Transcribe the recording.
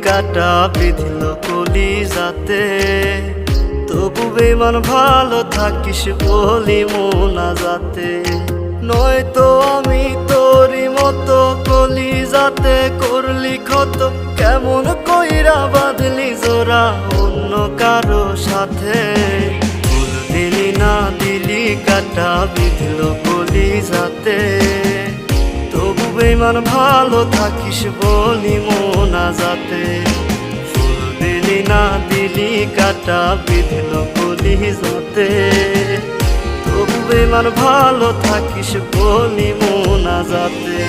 কাটা বিঁধল কলিজাতে, তবু বেমান ভালো থাকিস বলি মোনাজাতে। নয়তো আমি তোরই মতো কলিজাতে করলি ক্ষত, কেমন কইরা বাঁধলি জোড়া অন্য কারো সাথে। ফুল দিলি না দিলি কাটা বিঁধল কলিজাতে, তবু বেমান ভালো থাকিস বলি মোনাজাতে। ফুল দিলি না দিলি কাটা বিঁধল কলিজাতে, তবু বেমান ভালো থাকিস বলি মোনাজাতে।